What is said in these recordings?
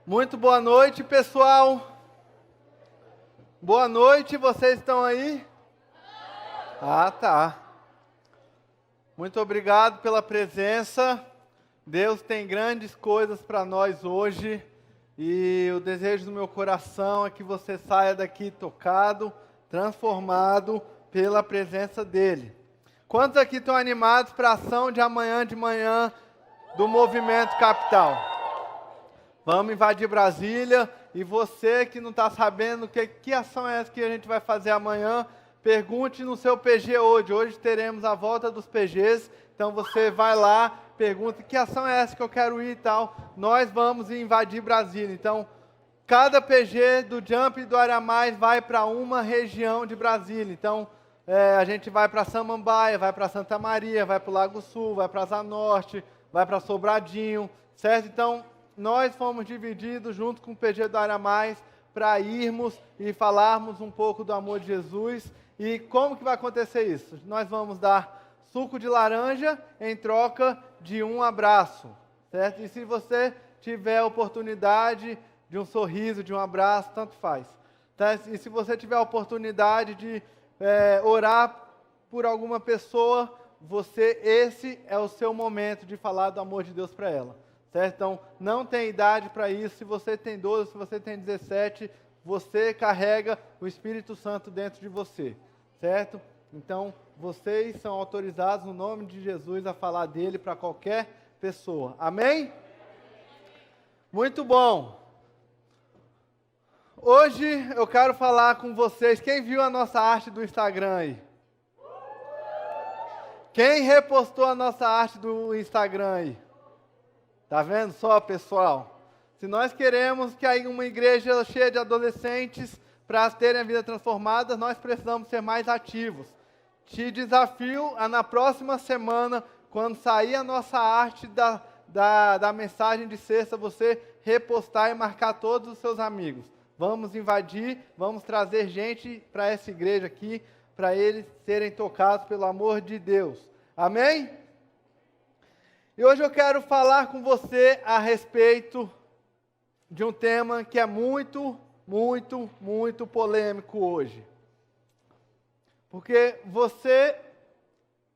Muito boa noite, pessoal. Boa noite, vocês estão aí? Ah, tá. Muito obrigado pela presença. Deus tem grandes coisas para nós hoje. E o desejo do meu coração é que você saia daqui tocado, transformado pela presença dEle. Quantos aqui estão animados para a ação de amanhã de manhã do Movimento Capital? Vamos invadir Brasília, e você que não está sabendo que ação é essa que a gente vai fazer amanhã, pergunte no seu PG hoje. Hoje teremos a volta dos PGs, então você vai lá, pergunta que ação é essa que eu quero ir e tal. Nós vamos invadir Brasília, então cada PG do Jump e do Área Mais vai para uma região de Brasília. Então a gente vai para Samambaia, vai para Santa Maria, vai para o Lago Sul, vai para Asa Norte, vai para Sobradinho, certo? Então nós fomos divididos junto com o PG do Área Mais para irmos e falarmos um pouco do amor de Jesus. E como que vai acontecer isso? Nós vamos dar suco de laranja em troca de um abraço, certo? E se você tiver a oportunidade de um sorriso, de um abraço, tanto faz. Tá? E se você tiver a oportunidade de orar por alguma pessoa, esse é o seu momento de falar do amor de Deus para ela. Certo? Então, não tem idade para isso. Se você tem 12, se você tem 17, você carrega o Espírito Santo dentro de você. Certo? Então, vocês são autorizados no nome de Jesus a falar dele para qualquer pessoa. Amém? Muito bom. Hoje eu quero falar com vocês. Quem viu a nossa arte do Instagram aí? Quem repostou a nossa arte do Instagram aí? Tá vendo só, pessoal? Se nós queremos que aí uma igreja cheia de adolescentes para terem a vida transformada, nós precisamos ser mais ativos. Te desafio a na próxima semana, quando sair a nossa arte da mensagem de sexta, você repostar e marcar todos os seus amigos. Vamos invadir, vamos trazer gente para essa igreja aqui, para eles serem tocados pelo amor de Deus. Amém? E hoje eu quero falar com você a respeito de um tema que é muito, muito, muito polêmico hoje. Porque você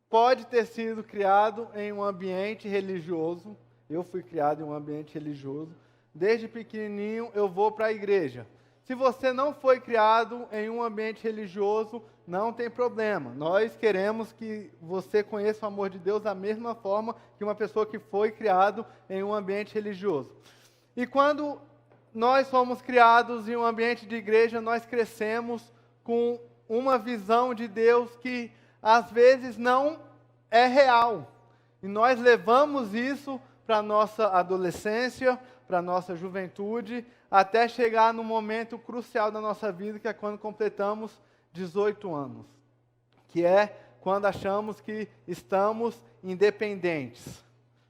pode ter sido criado em um ambiente religioso. Eu fui criado em um ambiente religioso. Desde pequenininho eu vou para a igreja. Se você não foi criado em um ambiente religioso, não tem problema. Nós queremos que você conheça o amor de Deus da mesma forma que uma pessoa que foi criado em um ambiente religioso. E quando nós somos criados em um ambiente de igreja, nós crescemos com uma visão de Deus que às vezes não é real. E nós levamos isso para a nossa adolescência, para a nossa juventude, até chegar no momento crucial da nossa vida, que é quando completamos 18 anos, que é quando achamos que estamos independentes,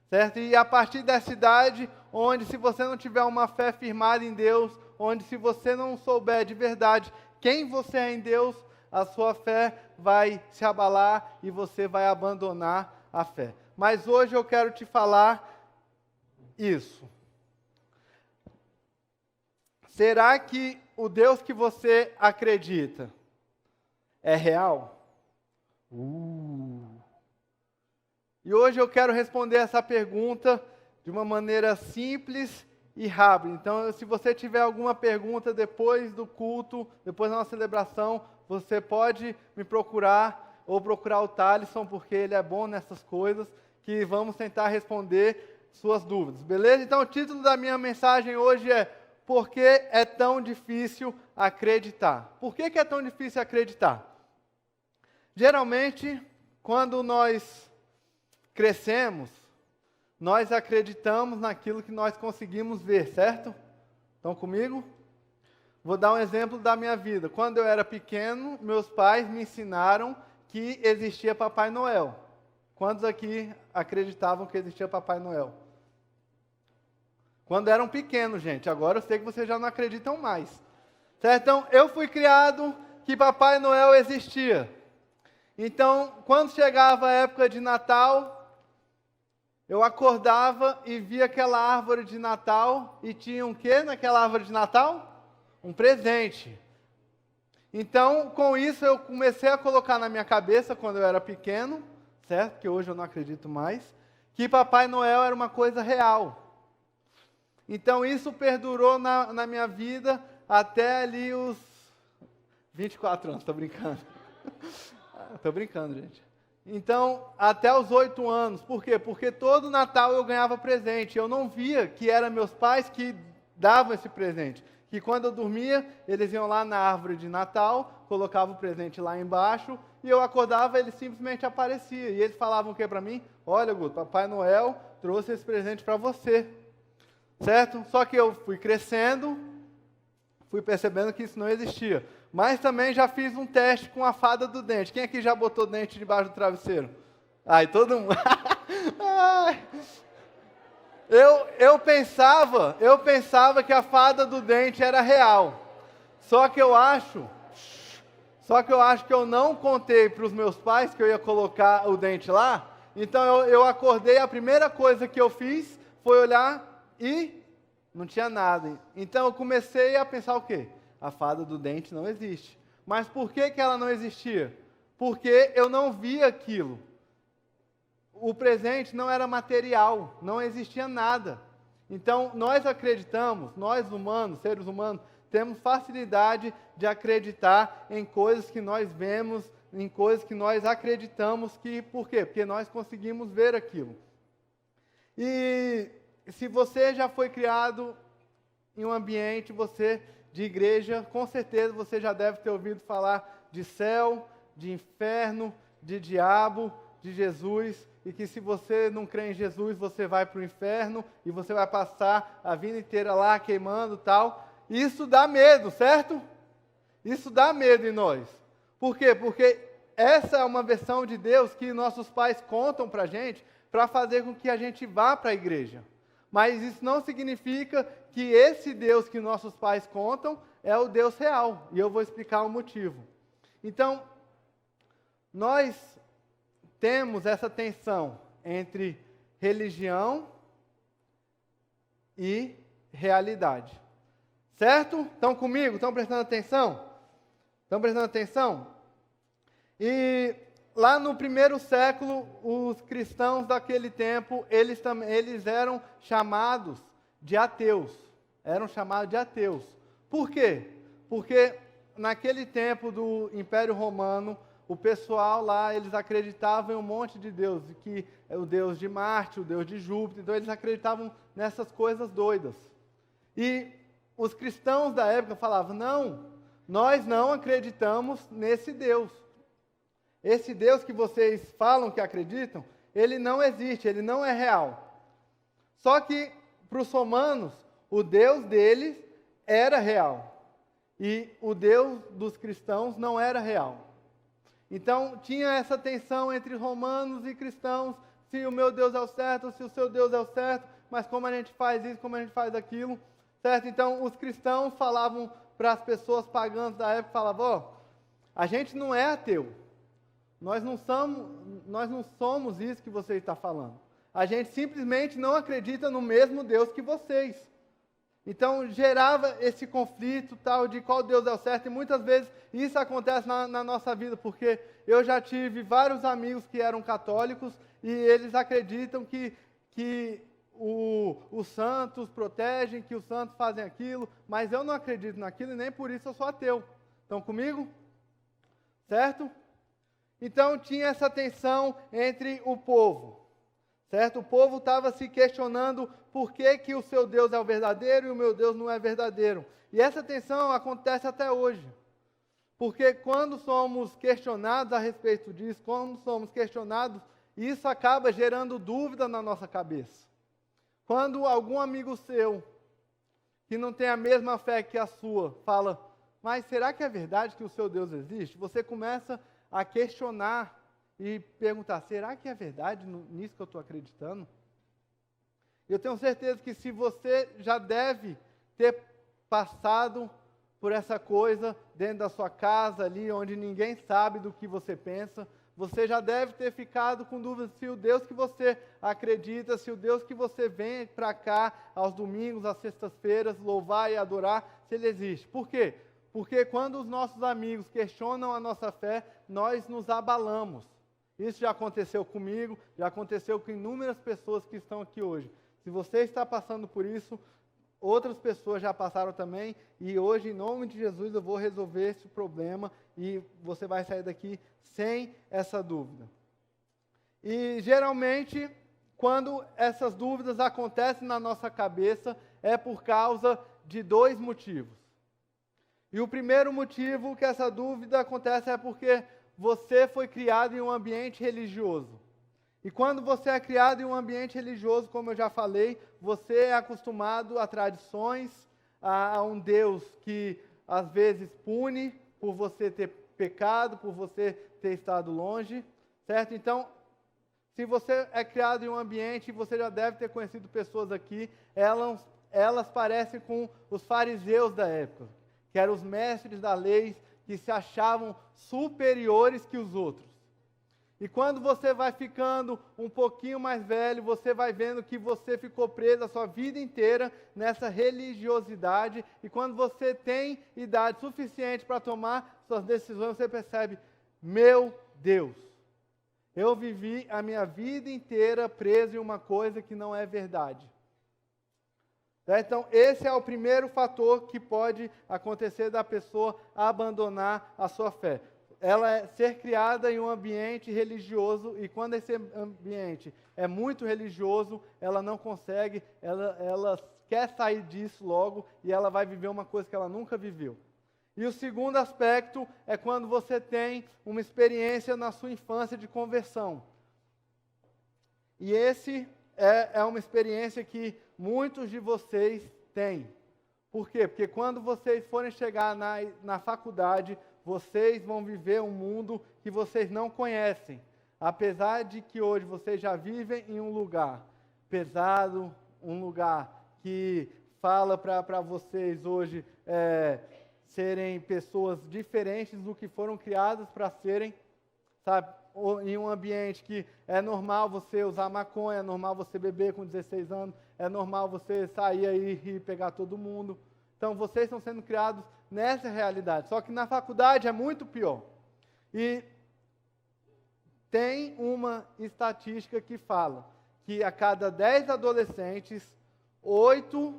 certo? E a partir dessa idade, onde se você não tiver uma fé firmada em Deus, onde se você não souber de verdade quem você é em Deus, a sua fé vai se abalar e você vai abandonar a fé. Mas hoje eu quero te falar isso. Será que o Deus que você acredita é real? E hoje eu quero responder essa pergunta de uma maneira simples e rápida. Então, se você tiver alguma pergunta depois do culto, depois da nossa celebração, você pode me procurar ou procurar o Thalisson, porque ele é bom nessas coisas, que vamos tentar responder suas dúvidas. Beleza? Então, o título da minha mensagem hoje é: por que é tão difícil acreditar? Por que é tão difícil acreditar? Geralmente, quando nós crescemos, nós acreditamos naquilo que nós conseguimos ver, certo? Estão comigo? Vou dar um exemplo da minha vida. Quando eu era pequeno, meus pais me ensinaram que existia Papai Noel. Quantos aqui acreditavam que existia Papai Noel? Quando eram pequenos, gente. Agora eu sei que vocês já não acreditam mais. Certo? Então, eu fui criado que Papai Noel existia. Então, quando chegava a época de Natal, Eu acordava e via aquela árvore de Natal e tinha um quê naquela árvore de Natal? Um presente. Então, com isso, eu comecei a colocar na minha cabeça, quando eu era pequeno, certo? Porque hoje eu não acredito mais, que Papai Noel era uma coisa real. Então, isso perdurou na minha vida até ali os 24 anos, estou brincando. Estou brincando, gente. Então, até os 8 anos. Por quê? Porque todo Natal eu ganhava presente. Eu não via que eram meus pais que davam esse presente. Que quando eu dormia, eles iam lá na árvore de Natal, colocavam o presente lá embaixo, e eu acordava, ele simplesmente aparecia. E eles falavam o que para mim? Olha, Guto, Papai Noel trouxe esse presente para você. Certo? Só que eu fui crescendo, fui percebendo que isso não existia. Mas também já fiz um teste com a fada do dente. Quem aqui já botou dente debaixo do travesseiro? Ai, todo mundo. Eu pensava que a fada do dente era real. Só que eu acho que eu não contei para os meus pais que eu ia colocar o dente lá. Então eu acordei, a primeira coisa que eu fiz foi olhar e não tinha nada. Então eu comecei a pensar o quê? A fada do dente não existe. Mas por que ela não existia? Porque eu não via aquilo. O presente não era material, não existia nada. Então nós acreditamos, nós humanos, seres humanos, temos facilidade de acreditar em coisas que nós vemos, em coisas que nós acreditamos que, por quê? Porque nós conseguimos ver aquilo. E se você já foi criado em um ambiente, de igreja, com certeza você já deve ter ouvido falar de céu, de inferno, de diabo, de Jesus, e que se você não crê em Jesus, você vai para o inferno, e você vai passar a vida inteira lá queimando e tal. Isso dá medo, certo? Isso dá medo em nós. Por quê? Porque essa é uma versão de Deus que nossos pais contam para a gente, para fazer com que a gente vá para a igreja. Mas isso não significa que esse Deus que nossos pais contam é o Deus real. E eu vou explicar o motivo. Então, nós temos essa tensão entre religião e realidade. Certo? Estão comigo? Estão prestando atenção? Estão prestando atenção? E lá no primeiro século, os cristãos daquele tempo, eles eram chamados de ateus. Eram chamados de ateus. Por quê? Porque naquele tempo do Império Romano, o pessoal lá, eles acreditavam em um monte de deuses, que é o deus de Marte, o deus de Júpiter, então eles acreditavam nessas coisas doidas. E os cristãos da época falavam, não, nós não acreditamos nesse Deus. Esse Deus que vocês falam que acreditam, ele não existe, ele não é real. Só que, para os romanos, o Deus deles era real. E o Deus dos cristãos não era real. Então, tinha essa tensão entre romanos e cristãos, se o meu Deus é o certo, se o seu Deus é o certo, mas como a gente faz isso, como a gente faz aquilo, certo? Então, os cristãos falavam para as pessoas pagãs da época, falavam, a gente não é ateu. Nós não somos isso que você está falando. A gente simplesmente não acredita no mesmo Deus que vocês. Então, gerava esse conflito tal de qual Deus é o certo, e muitas vezes isso acontece na nossa vida, porque eu já tive vários amigos que eram católicos, e eles acreditam que os santos protegem, que os santos fazem aquilo, mas eu não acredito naquilo, e nem por isso eu sou ateu. Estão comigo? Certo? Então, tinha essa tensão entre o povo. Certo? O povo estava se questionando por que o seu Deus é o verdadeiro e o meu Deus não é verdadeiro. E essa tensão acontece até hoje. Porque quando somos questionados a respeito disso, quando somos questionados, isso acaba gerando dúvida na nossa cabeça. Quando algum amigo seu, que não tem a mesma fé que a sua, fala, mas será que é verdade que o seu Deus existe? Você começa a questionar e perguntar, será que é verdade nisso que eu estou acreditando? Eu tenho certeza que se você já deve ter passado por essa coisa dentro da sua casa ali, onde ninguém sabe do que você pensa, você já deve ter ficado com dúvidas se o Deus que você acredita, se o Deus que você vem para cá aos domingos, às sextas-feiras, louvar e adorar, se ele existe. Por quê? Porque quando os nossos amigos questionam a nossa fé, nós nos abalamos. Isso já aconteceu comigo, já aconteceu com inúmeras pessoas que estão aqui hoje. Se você está passando por isso, outras pessoas já passaram também, e hoje, em nome de Jesus, eu vou resolver esse problema e você vai sair daqui sem essa dúvida. E, geralmente, quando essas dúvidas acontecem na nossa cabeça, é por causa de dois motivos. E o primeiro motivo que essa dúvida acontece é porque você foi criado em um ambiente religioso. E quando você é criado em um ambiente religioso, como eu já falei, você é acostumado a tradições, a um Deus que às vezes pune por você ter pecado, por você ter estado longe, certo? Então, se você é criado em um ambiente, você já deve ter conhecido pessoas aqui, elas parecem com os fariseus da época, que eram os mestres da lei, que se achavam superiores que os outros. E quando você vai ficando um pouquinho mais velho, você vai vendo que você ficou preso a sua vida inteira nessa religiosidade, e quando você tem idade suficiente para tomar suas decisões, você percebe, meu Deus, eu vivi a minha vida inteira preso em uma coisa que não é verdade. Então, esse é o primeiro fator que pode acontecer da pessoa abandonar a sua fé. Ela é ser criada em um ambiente religioso, e quando esse ambiente é muito religioso, ela não consegue, ela quer sair disso logo, e ela vai viver uma coisa que ela nunca viveu. E o segundo aspecto é quando você tem uma experiência na sua infância de conversão. E esse é uma experiência que muitos de vocês têm. Por quê? Porque quando vocês forem chegar na faculdade, vocês vão viver um mundo que vocês não conhecem. Apesar de que hoje vocês já vivem em um lugar pesado, um lugar que fala para vocês hoje serem pessoas diferentes do que foram criadas para serem, sabe? Em um ambiente que é normal você usar maconha, é normal você beber com 16 anos, é normal você sair aí e pegar todo mundo. Então, vocês estão sendo criados nessa realidade. Só que na faculdade é muito pior. E tem uma estatística que fala que a cada 10 adolescentes, 8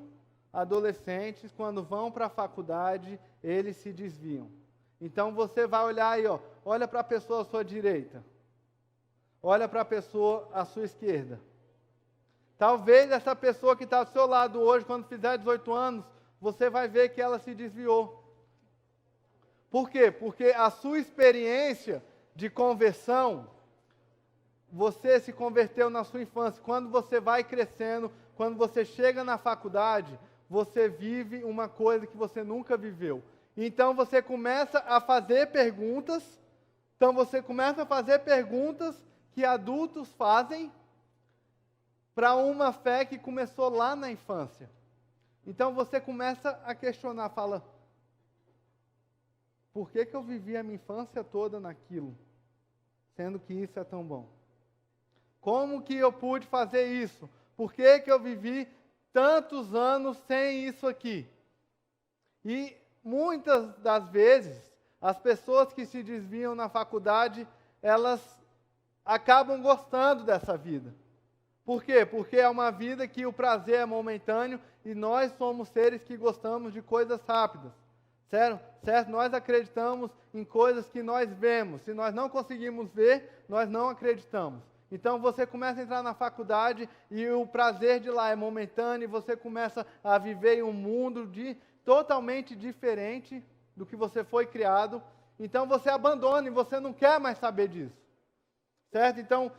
adolescentes, quando vão para a faculdade, eles se desviam. Então, você vai olhar aí, olha para a pessoa à sua direita. Olha para a pessoa à sua esquerda. Talvez essa pessoa que está ao seu lado hoje, quando fizer 18 anos, você vai ver que ela se desviou. Por quê? Porque a sua experiência de conversão, você se converteu na sua infância. Quando você vai crescendo, quando você chega na faculdade, você vive uma coisa que você nunca viveu. Então você começa a fazer perguntas. Então você começa a fazer perguntas que adultos fazem para uma fé que começou lá na infância. Então você começa a questionar, fala, por que eu vivi a minha infância toda naquilo, sendo que isso é tão bom? Como que eu pude fazer isso? Por que eu vivi tantos anos sem isso aqui? E muitas das vezes, as pessoas que se desviam na faculdade, elas acabam gostando dessa vida. Por quê? Porque é uma vida que o prazer é momentâneo e nós somos seres que gostamos de coisas rápidas. Certo? Nós acreditamos em coisas que nós vemos. Se nós não conseguimos ver, nós não acreditamos. Então você começa a entrar na faculdade e o prazer de lá é momentâneo e você começa a viver em um mundo totalmente diferente do que você foi criado. Então você abandona e você não quer mais saber disso. Certo? Então,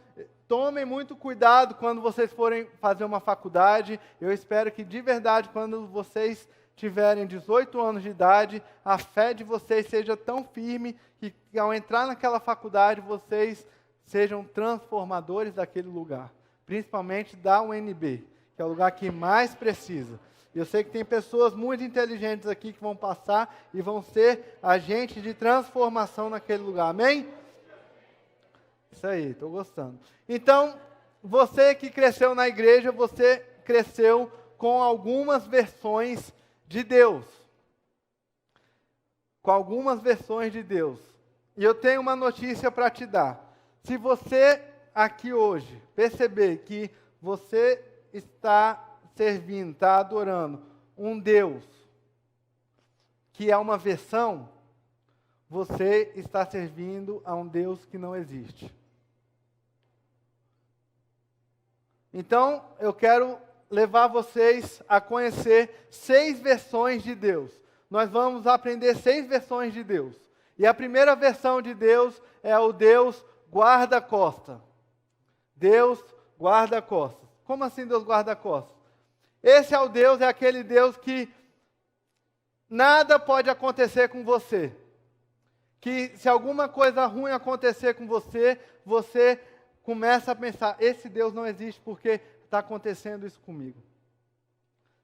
tomem muito cuidado quando vocês forem fazer uma faculdade. Eu espero que, de verdade, quando vocês tiverem 18 anos de idade, a fé de vocês seja tão firme que, ao entrar naquela faculdade, vocês sejam transformadores daquele lugar. Principalmente da UNB, que é o lugar que mais precisa. Eu sei que tem pessoas muito inteligentes aqui que vão passar e vão ser agentes de transformação naquele lugar. Amém? Isso aí, estou gostando. Então, você que cresceu na igreja, você cresceu com algumas versões de Deus. Com algumas versões de Deus. E eu tenho uma notícia para te dar. Se você aqui hoje perceber que você está servindo, está adorando um Deus que é uma versão, você está servindo a um Deus que não existe. Então, eu quero levar vocês a conhecer 6 versões de Deus. Nós vamos aprender 6 versões de Deus. E a primeira versão de Deus é o Deus guarda-costa. Deus guarda-costas. Como assim Deus guarda-costas? Esse é o Deus, é aquele Deus que nada pode acontecer com você. Que se alguma coisa ruim acontecer com você, você começa a pensar, esse Deus não existe porque está acontecendo isso comigo.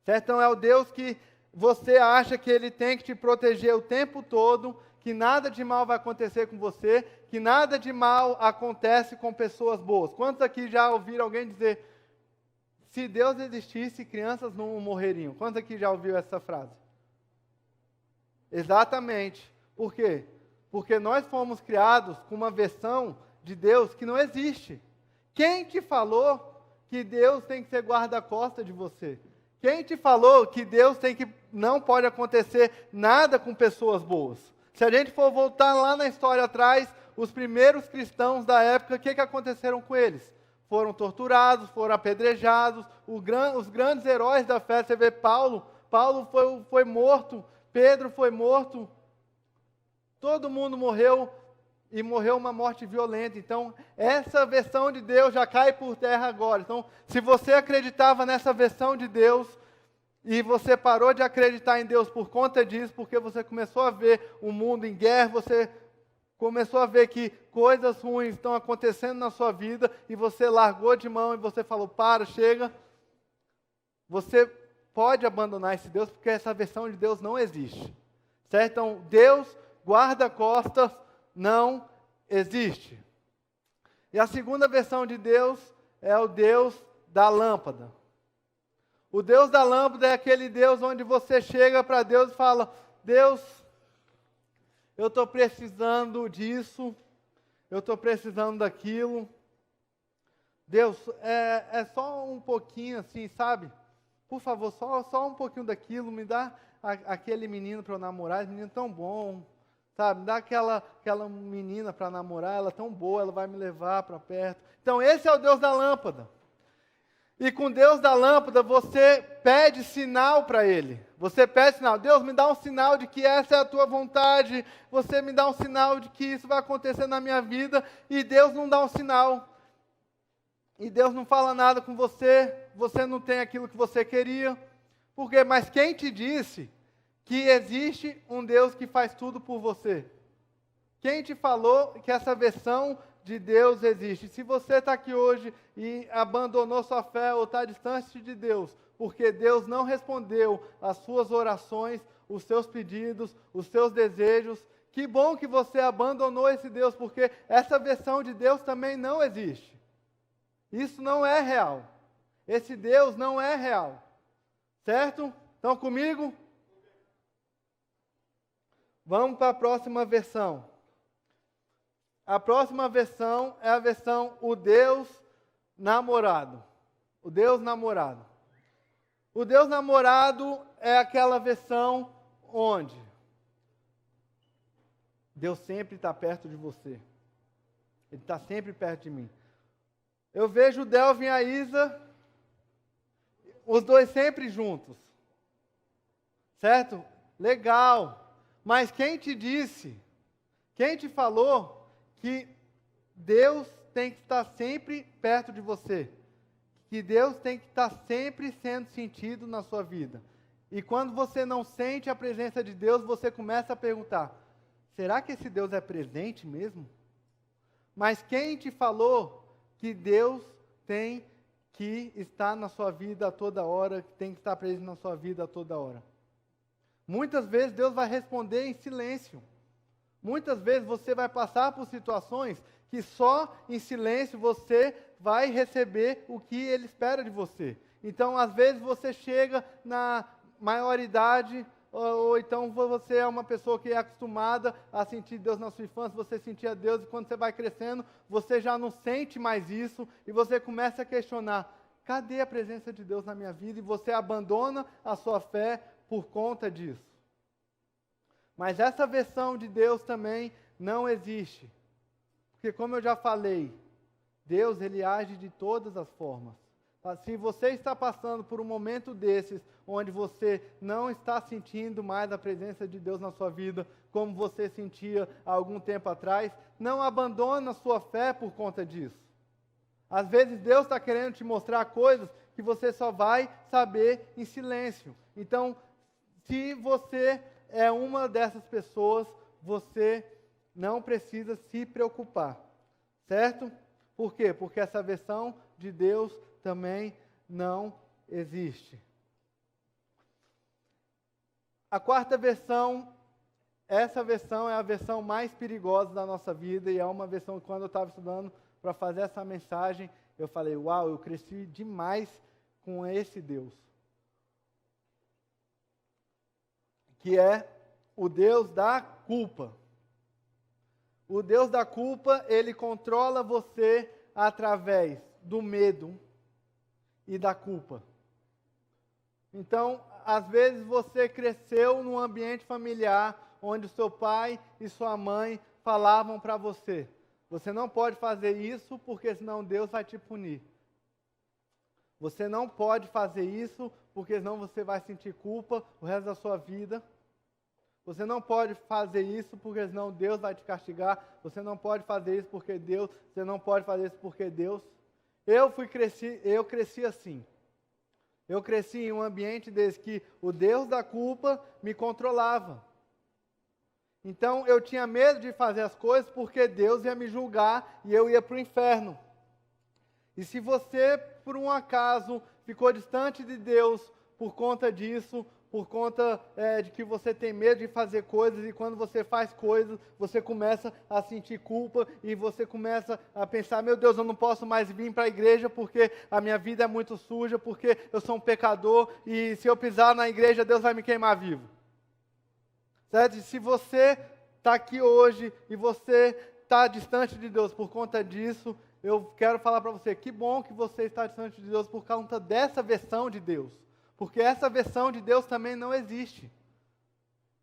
Certo? Então é o Deus que você acha que Ele tem que te proteger o tempo todo, que nada de mal vai acontecer com você, que nada de mal acontece com pessoas boas. Quantos aqui já ouviram alguém dizer, se Deus existisse, crianças não morreriam? Quantos aqui já ouviram essa frase? Exatamente. Por quê? Porque nós fomos criados com uma versão de Deus que não existe. Quem te falou que Deus tem que ser guarda-costas de você? Quem te falou que Deus não pode acontecer nada com pessoas boas? Se a gente for voltar lá na história atrás, os primeiros cristãos da época, o que aconteceram com eles? Foram torturados, foram apedrejados, os grandes heróis da fé, você vê Paulo foi morto, Pedro foi morto, todo mundo morreu, e morreu uma morte violenta. Então, essa versão de Deus já cai por terra agora. Então, se você acreditava nessa versão de Deus, e você parou de acreditar em Deus por conta disso, porque você começou a ver o mundo em guerra, você começou a ver que coisas ruins estão acontecendo na sua vida, e você largou de mão, e você falou, chega. Você pode abandonar esse Deus, porque essa versão de Deus não existe. Certo? Então, Deus guarda-costas não existe. E a segunda versão de Deus é o Deus da lâmpada. O Deus da lâmpada é aquele Deus onde você chega para Deus e fala, Deus, eu estou precisando disso, eu estou precisando daquilo. Deus, é só um pouquinho assim, sabe? Por favor, só um pouquinho daquilo, me dá aquele menino para eu namorar, esse menino tão bom. Sabe, dá aquela menina para namorar, ela é tão boa, ela vai me levar para perto. Então, esse é o Deus da lâmpada. E com Deus da lâmpada, você pede sinal para Ele. Você pede sinal. Deus, me dá um sinal de que essa é a tua vontade. Você me dá um sinal de que isso vai acontecer na minha vida. E Deus não dá um sinal. E Deus não fala nada com você. Você não tem aquilo que você queria. Por quê? Mas quem te disse que existe um Deus que faz tudo por você? Quem te falou que essa versão de Deus existe? Se você está aqui hoje e abandonou sua fé ou está distante de Deus, porque Deus não respondeu às suas orações, os seus pedidos, os seus desejos, que bom que você abandonou esse Deus, porque essa versão de Deus também não existe. Isso não é real. Esse Deus não é real. Certo? Estão comigo? Vamos para a próxima versão. A próxima versão é a versão o Deus namorado. O Deus namorado. O Deus namorado é aquela versão onde Deus sempre está perto de você. Ele está sempre perto de mim. Eu vejo o Delvin e a Isa, os dois sempre juntos. Certo? Legal. Mas quem te disse, quem te falou que Deus tem que estar sempre perto de você? Que Deus tem que estar sempre sendo sentido na sua vida? E quando você não sente a presença de Deus, você começa a perguntar, será que esse Deus é presente mesmo? Mas quem te falou que Deus tem que estar na sua vida a toda hora, que tem que estar presente na sua vida a toda hora? Muitas vezes Deus vai responder em silêncio. Muitas vezes você vai passar por situações que só em silêncio você vai receber o que Ele espera de você. Então, às vezes você chega na maioridade, ou então você é uma pessoa que é acostumada a sentir Deus na sua infância, você sentia Deus, e quando você vai crescendo, você já não sente mais isso, e você começa a questionar, cadê a presença de Deus na minha vida? E você abandona a sua fé por conta disso. Mas essa versão de Deus também não existe. Porque como eu já falei, Deus ele age de todas as formas. Se você está passando por um momento desses, onde você não está sentindo mais a presença de Deus na sua vida, como você sentia há algum tempo atrás, não abandone a sua fé por conta disso. Às vezes Deus está querendo te mostrar coisas que você só vai saber em silêncio. Então, se você é uma dessas pessoas, você não precisa se preocupar, certo? Por quê? Porque essa versão de Deus também não existe. A quarta versão, essa versão é a versão mais perigosa da nossa vida e é uma versão que quando eu estava estudando para fazer essa mensagem, eu falei, uau, eu cresci demais com esse Deus. Que é o Deus da culpa. O Deus da culpa, ele controla você através do medo e da culpa. Então, às vezes você cresceu num ambiente familiar onde o seu pai e sua mãe falavam para você, você não pode fazer isso porque senão Deus vai te punir. Você não pode fazer isso porque senão você vai sentir culpa o resto da sua vida. Você não pode fazer isso porque senão Deus vai te castigar. Você não pode fazer isso porque Deus. Você não pode fazer isso porque Deus. Eu cresci assim. Eu cresci em um ambiente desse que o Deus da culpa me controlava. Então eu tinha medo de fazer as coisas porque Deus ia me julgar e eu ia para o inferno. E se você, por um acaso, ficou distante de Deus por conta disso, por conta de que você tem medo de fazer coisas, e quando você faz coisas, você começa a sentir culpa, e você começa a pensar, meu Deus, eu não posso mais vir para a igreja, porque a minha vida é muito suja, porque eu sou um pecador, e se eu pisar na igreja, Deus vai me queimar vivo. Certo? E se você está aqui hoje, e você está distante de Deus por conta disso, eu quero falar para você, que bom que você está distante de Deus por conta dessa versão de Deus. Porque essa versão de Deus também não existe.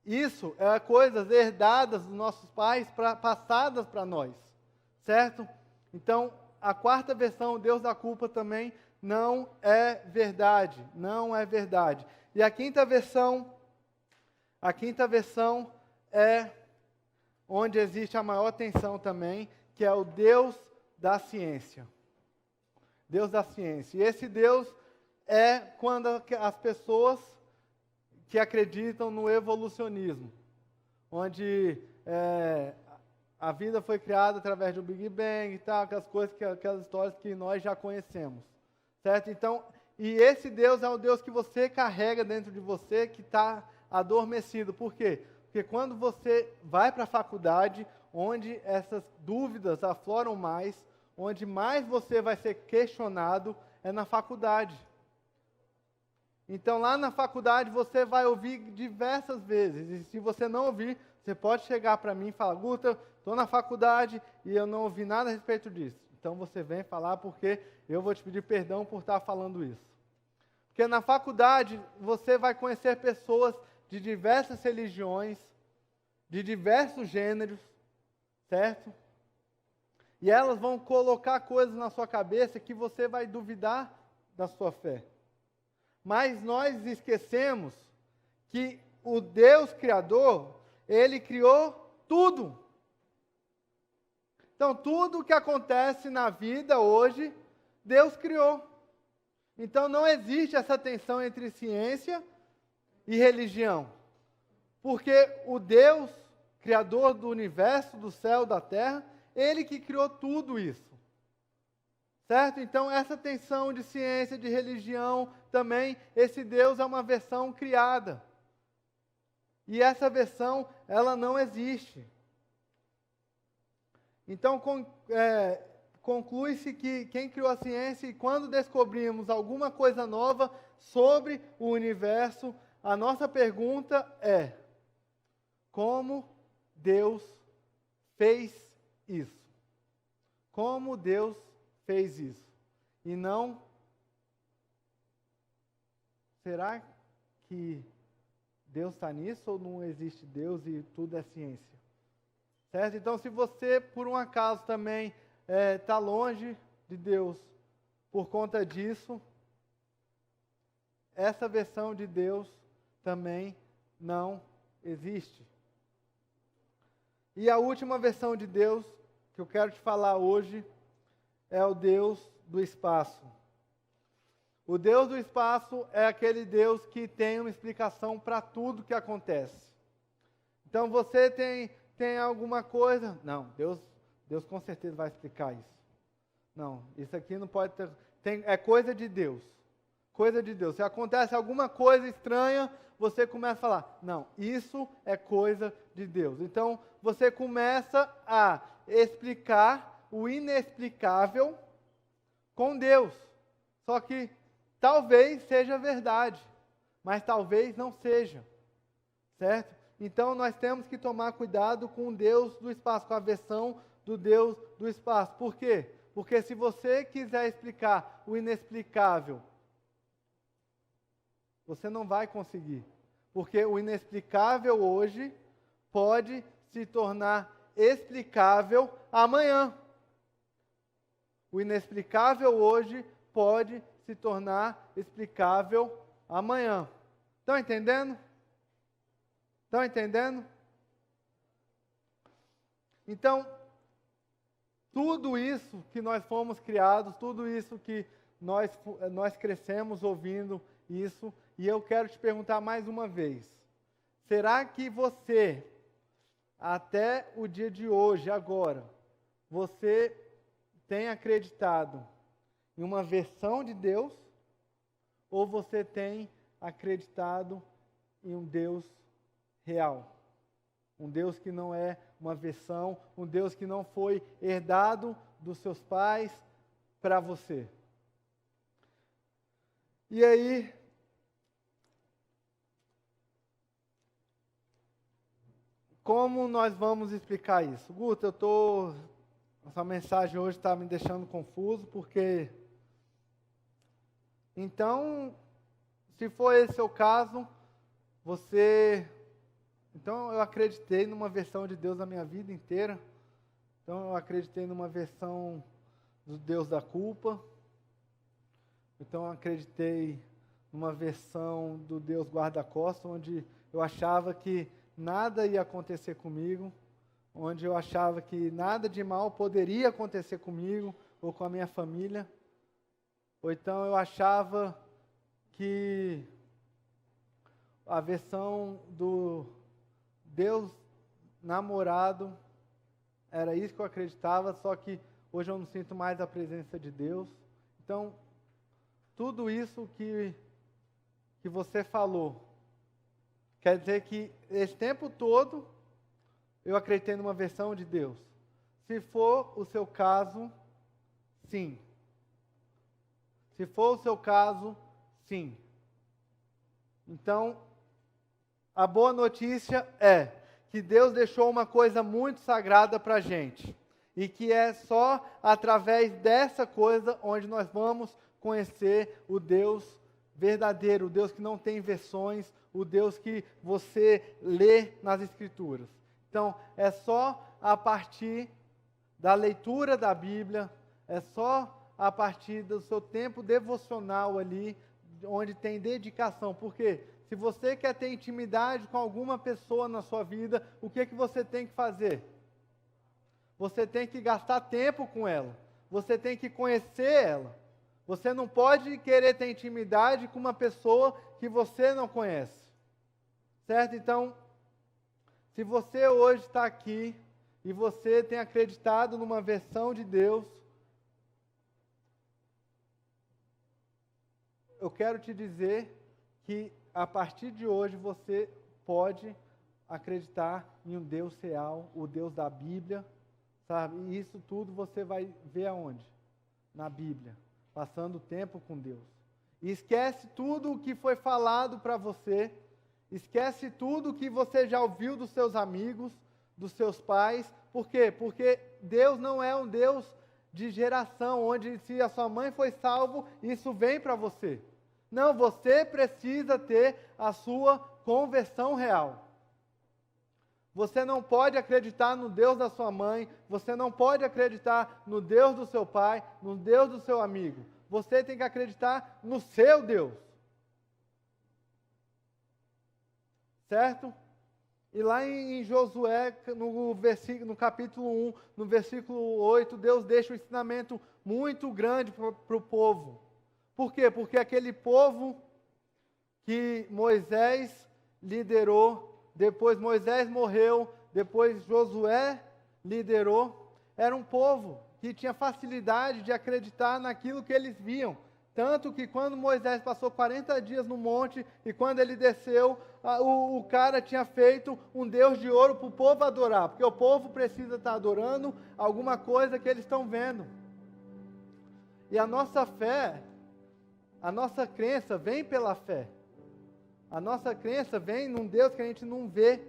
Isso é coisas herdadas dos nossos pais, passadas para nós. Certo? Então, a quarta versão, Deus da culpa, também não é verdade. Não é verdade. E a quinta versão é onde existe a maior tensão também, que é o Deus da ciência. Deus da ciência. E esse Deus é quando as pessoas que acreditam no evolucionismo, onde a vida foi criada através do Big Bang e tal, aquelas histórias que nós já conhecemos, certo? Então, e esse Deus é o Deus que você carrega dentro de você, que está adormecido. Por quê? Porque quando você vai para a faculdade, onde essas dúvidas afloram mais, onde mais você vai ser questionado, é na faculdade. Então, lá na faculdade, você vai ouvir diversas vezes. E se você não ouvir, você pode chegar para mim e falar, Guta, estou na faculdade e eu não ouvi nada a respeito disso. Então, você vem falar porque eu vou te pedir perdão por estar falando isso. Porque na faculdade, você vai conhecer pessoas de diversas religiões, de diversos gêneros, certo? E elas vão colocar coisas na sua cabeça que você vai duvidar da sua fé. Mas nós esquecemos que o Deus Criador, Ele criou tudo. Então, tudo que acontece na vida hoje, Deus criou. Então, não existe essa tensão entre ciência e religião. Porque o Deus, Criador do universo, do céu, da terra, Ele que criou tudo isso. Certo? Então, essa tensão de ciência, de religião, também, esse Deus é uma versão criada. E essa versão, ela não existe. Então, conclui-se que quem criou a ciência, e quando descobrimos alguma coisa nova sobre o universo, a nossa pergunta é: como Deus fez isso? Como Deus fez isso? E não, será que Deus está nisso ou não existe Deus e tudo é ciência? Certo? Então, se você, por um acaso, também está longe de Deus por conta disso, essa versão de Deus também não existe. E a última versão de Deus que eu quero te falar hoje é o Deus do espaço. O Deus do espaço é aquele Deus que tem uma explicação para tudo que acontece. Então você tem alguma coisa? Não, Deus com certeza vai explicar isso. Não, isso aqui não pode ter. É coisa de Deus. Coisa de Deus. Se acontece alguma coisa estranha, você começa a falar: não, isso é coisa de Deus. Então você começa a explicar o inexplicável com Deus. Só que talvez seja verdade, mas talvez não seja. Certo? Então nós temos que tomar cuidado com o Deus do espaço, com a versão do Deus do espaço. Por quê? Porque se você quiser explicar o inexplicável, você não vai conseguir. Porque o inexplicável hoje pode se tornar explicável amanhã. O inexplicável hoje pode se tornar explicável amanhã. Estão entendendo? Estão entendendo? Então, tudo isso que nós fomos criados, tudo isso que nós crescemos ouvindo isso, e eu quero te perguntar mais uma vez: será que você, até o dia de hoje, agora, você tem acreditado em uma versão de Deus, ou você tem acreditado em um Deus real? Um Deus que não é uma versão, um Deus que não foi herdado dos seus pais para você. E aí, como nós vamos explicar isso? Guto, essa mensagem hoje está me deixando confuso, porque, então, se for esse o caso, então eu acreditei numa versão de Deus a minha vida inteira. Então eu acreditei numa versão do Deus da culpa. Então eu acreditei numa versão do Deus guarda-costas, onde eu achava que nada ia acontecer comigo, onde eu achava que nada de mal poderia acontecer comigo ou com a minha família. Ou então eu achava que a versão do Deus namorado era isso que eu acreditava, só que hoje eu não sinto mais a presença de Deus. Então, tudo isso que você falou, quer dizer que esse tempo todo eu acreditei numa versão de Deus. Se for o seu caso, sim. Se for o seu caso, sim. Então, a boa notícia é que Deus deixou uma coisa muito sagrada para a gente. E que é só através dessa coisa onde nós vamos conhecer o Deus verdadeiro, o Deus que não tem versões, o Deus que você lê nas Escrituras. Então, é só a partir da leitura da Bíblia, é só a partir do seu tempo devocional ali, onde tem dedicação. Por quê? Se você quer ter intimidade com alguma pessoa na sua vida, o que você tem que fazer? Você tem que gastar tempo com ela. Você tem que conhecer ela. Você não pode querer ter intimidade com uma pessoa que você não conhece. Certo? Então, se você hoje está aqui e você tem acreditado numa versão de Deus, eu quero te dizer que a partir de hoje você pode acreditar em um Deus real, o Deus da Bíblia, sabe? E isso tudo você vai ver aonde? Na Bíblia, passando tempo com Deus. E esquece tudo o que foi falado para você, esquece tudo o que você já ouviu dos seus amigos, dos seus pais. Por quê? Porque Deus não é um Deus de geração, onde se a sua mãe foi salvo, isso vem para você. Não, você precisa ter a sua conversão real. Você não pode acreditar no Deus da sua mãe, você não pode acreditar no Deus do seu pai, no Deus do seu amigo. Você tem que acreditar no seu Deus. Certo? E lá em Josué, no capítulo 1, no versículo 8, Deus deixa um ensinamento muito grande para o povo. Por quê? Porque aquele povo que Moisés liderou, depois Moisés morreu, depois Josué liderou, era um povo que tinha facilidade de acreditar naquilo que eles viam. Tanto que quando Moisés passou 40 dias no monte e quando ele desceu, o cara tinha feito um Deus de ouro para o povo adorar, porque o povo precisa estar adorando alguma coisa que eles estão vendo. E a nossa fé, a nossa crença vem pela fé. A nossa crença vem num Deus que a gente não vê,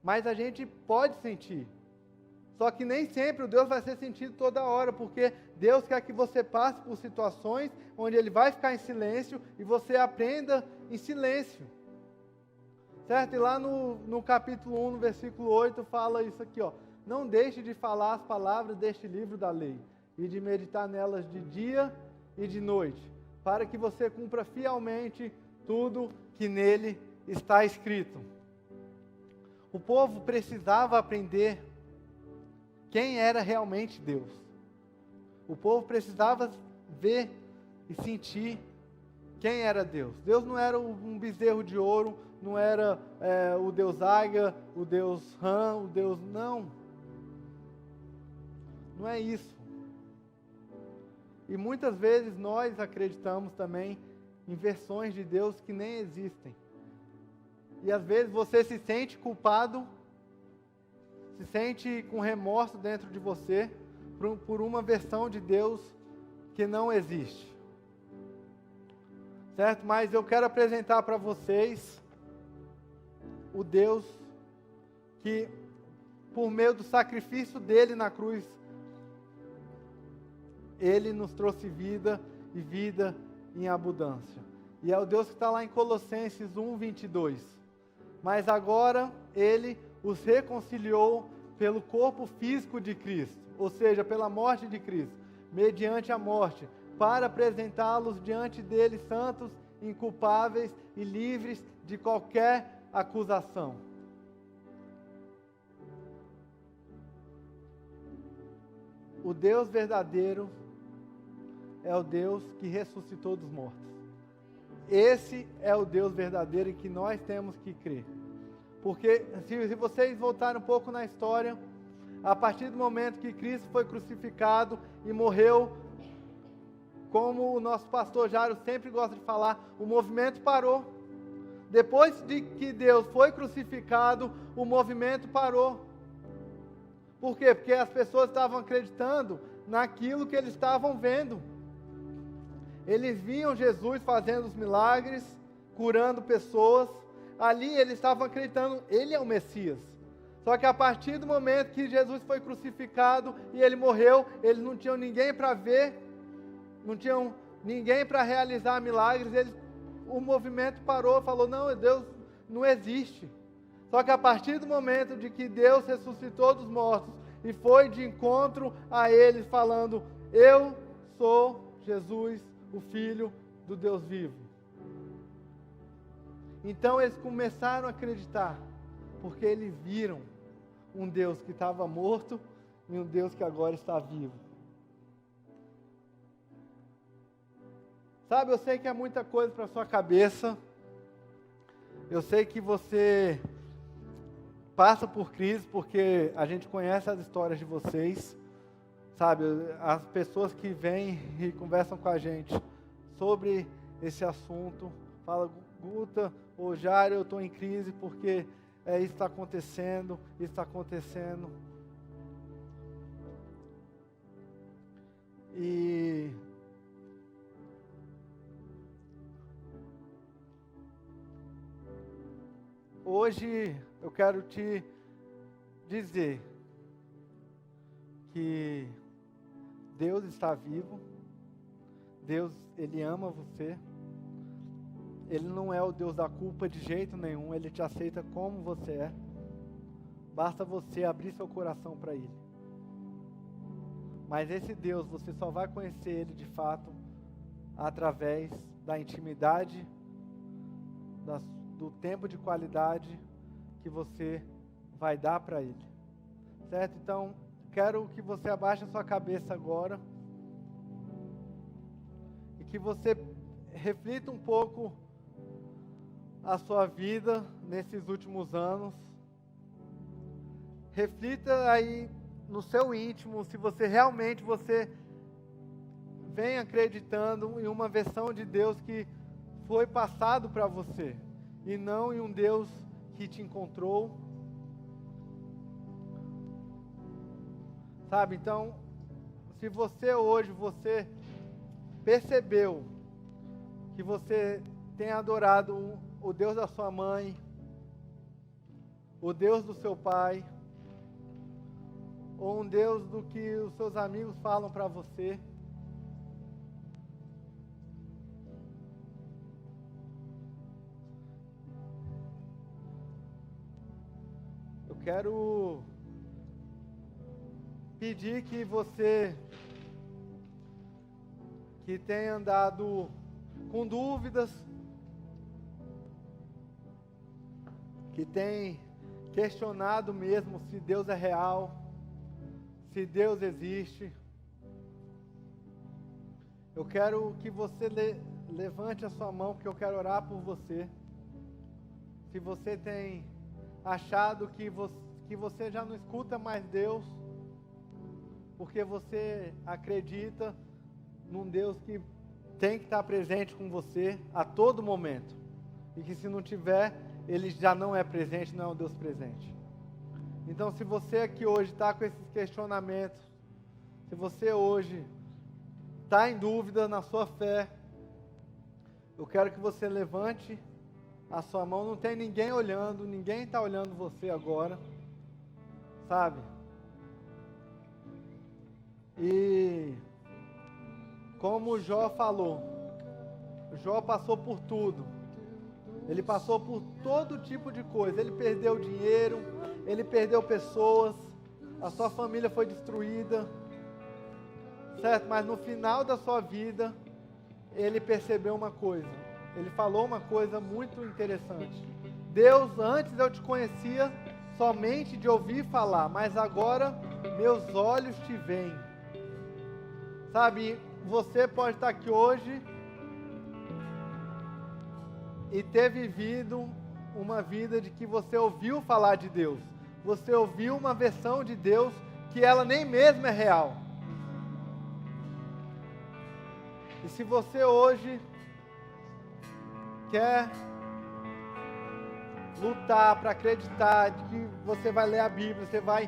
mas a gente pode sentir. Só que nem sempre o Deus vai ser sentido toda hora, porque Deus quer que você passe por situações onde Ele vai ficar em silêncio e você aprenda em silêncio. Certo? E lá no capítulo 1, no versículo 8, fala isso aqui, ó. Não deixe de falar as palavras deste livro da lei e de meditar nelas de dia e de noite, para que você cumpra fielmente tudo que nele está escrito. O povo precisava aprender quem era realmente Deus. O povo precisava ver e sentir quem era Deus. Deus não era um bezerro de ouro, não era o Deus Águia, o Deus Rã, o Deus... Não. Não é isso. E muitas vezes nós acreditamos também em versões de Deus que nem existem. E às vezes você se sente culpado, se sente com remorso dentro de você por uma versão de Deus que não existe. Certo? Mas eu quero apresentar para vocês o Deus que, por meio do sacrifício dele na cruz, ele nos trouxe vida e vida em abundância. E é o Deus que está lá em Colossenses 1, 22. Mas agora ele os reconciliou pelo corpo físico de Cristo, ou seja, pela morte de Cristo, mediante a morte, para apresentá-los diante dele santos, inculpáveis e livres de qualquer acusação. O Deus verdadeiro é o Deus que ressuscitou dos mortos. Esse é o Deus verdadeiro em que nós temos que crer. Porque se vocês voltarem um pouco na história, a partir do momento que Cristo foi crucificado e morreu, como o nosso pastor Jairo sempre gosta de falar, o movimento parou. Depois de que Deus foi crucificado, o movimento parou. Por quê? Porque as pessoas estavam acreditando naquilo que eles estavam vendo. Eles viam Jesus fazendo os milagres, curando pessoas. Ali eles estavam acreditando, ele é o Messias. Só que a partir do momento que Jesus foi crucificado e ele morreu, eles não tinham ninguém para ver, não tinham ninguém para realizar milagres. O movimento parou, falou, não, Deus não existe. Só que a partir do momento de que Deus ressuscitou dos mortos e foi de encontro a eles falando, eu sou Jesus, o Filho do Deus vivo. Então eles começaram a acreditar, porque eles viram um Deus que estava morto e um Deus que agora está vivo. Sabe, eu sei que é muita coisa para sua cabeça, eu sei que você passa por crise, porque a gente conhece as histórias de vocês, sabe, as pessoas que vêm e conversam com a gente sobre esse assunto, falam, Guta, ou Jário, eu estou em crise porque isso está acontecendo, isso está acontecendo. E hoje eu quero te dizer que Deus está vivo, Deus, Ele ama você, Ele não é o Deus da culpa de jeito nenhum, Ele te aceita como você é, basta você abrir seu coração para Ele. Mas esse Deus, você só vai conhecer Ele de fato através da intimidade, do tempo de qualidade que você vai dar para Ele, certo? Então, quero que você abaixe a sua cabeça agora e que você reflita um pouco a sua vida nesses últimos anos. Reflita aí no seu íntimo, se você realmente vem acreditando em uma versão de Deus que foi passado para você, e não em um Deus que te encontrou. Sabe, então, se você hoje, você percebeu que você tem adorado o Deus da sua mãe, o Deus do seu pai, ou um Deus do que os seus amigos falam para você, eu quero pedir que você que tem andado com dúvidas, que tem questionado mesmo se Deus é real, se Deus existe, eu quero que você levante a sua mão, porque eu quero orar por você. Se você tem achado que você já não escuta mais Deus, porque você acredita num Deus que tem que estar presente com você a todo momento, e que se não tiver, Ele já não é presente, não é um Deus presente. Então, se você aqui hoje está com esses questionamentos, se você hoje está em dúvida na sua fé, eu quero que você levante a sua mão. Não tem ninguém olhando, ninguém está olhando você agora, sabe? E como Jó falou, Jó passou por tudo. Ele passou por todo tipo de coisa. Ele perdeu dinheiro, ele perdeu pessoas, a sua família foi destruída, certo? Mas no final da sua vida, ele percebeu uma coisa. Ele falou uma coisa muito interessante. Deus, antes eu te conhecia somente de ouvir falar, mas agora meus olhos te veem. Sabe, você pode estar aqui hoje e ter vivido uma vida de que você ouviu falar de Deus. Você ouviu uma versão de Deus que ela nem mesmo é real. E se você hoje quer lutar para acreditar de que você vai ler a Bíblia, você vai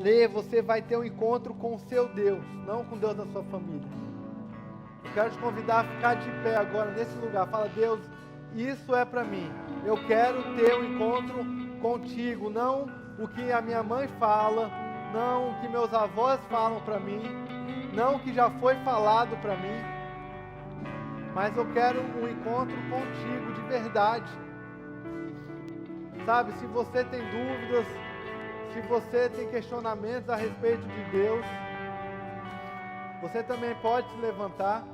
ler, você vai ter um encontro com o seu Deus, não com o Deus da sua família. Eu quero te convidar a ficar de pé agora nesse lugar. Fala: Deus, isso é para mim. Eu quero ter um encontro contigo, não o que a minha mãe fala, não o que meus avós falam para mim, não o que já foi falado para mim, mas eu quero um encontro contigo de verdade. Sabe, se você tem dúvidas, se você tem questionamentos a respeito de Deus, você também pode se levantar,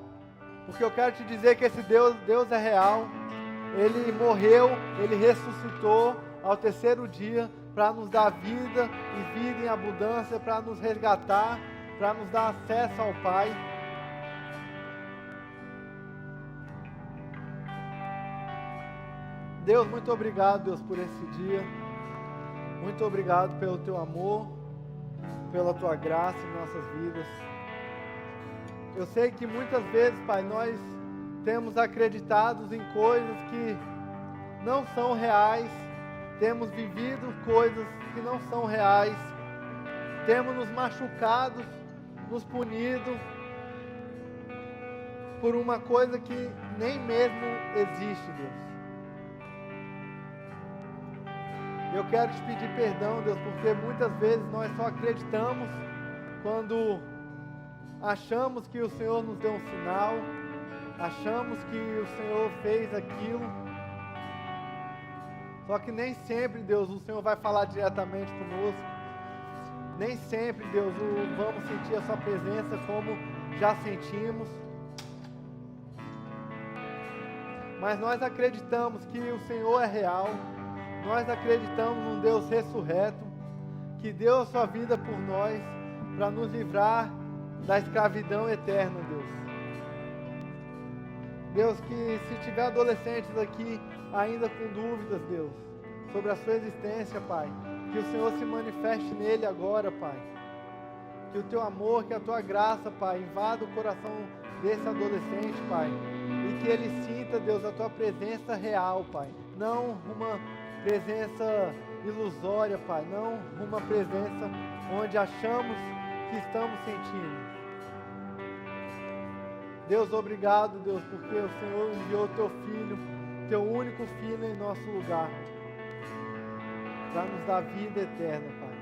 porque eu quero te dizer que esse Deus é real. Ele morreu, Ele ressuscitou ao terceiro dia para nos dar vida e vida em abundância, para nos resgatar, para nos dar acesso ao Pai. Deus, muito obrigado, Deus, por esse dia. Muito obrigado pelo Teu amor, pela Tua graça em nossas vidas. Eu sei que muitas vezes, Pai, nós temos acreditado em coisas que não são reais, temos vivido coisas que não são reais, temos nos machucado, nos punido, por uma coisa que nem mesmo existe, Deus. Eu quero te pedir perdão, Deus, porque muitas vezes nós só acreditamos quando achamos que o Senhor nos deu um sinal, achamos que o Senhor fez aquilo. Só que nem sempre, Deus, o Senhor vai falar diretamente conosco. Nem sempre, Deus, vamos sentir a sua presença como já sentimos. Mas nós acreditamos que o Senhor é real. Nós acreditamos num Deus ressurreto, que deu a sua vida por nós, para nos livrar da escravidão eterna, Deus. Deus, que se tiver adolescentes aqui ainda com dúvidas, Deus, sobre a sua existência, Pai, que o Senhor se manifeste nele agora, Pai. Que o teu amor, que a tua graça, Pai, invada o coração desse adolescente, Pai. E que ele sinta, Deus, a tua presença real, Pai. Não uma presença ilusória, Pai. Não uma presença onde achamos que estamos sentindo. Deus, obrigado, Deus, porque o Senhor enviou teu Filho, teu único Filho em nosso lugar, para nos dar vida eterna, Pai.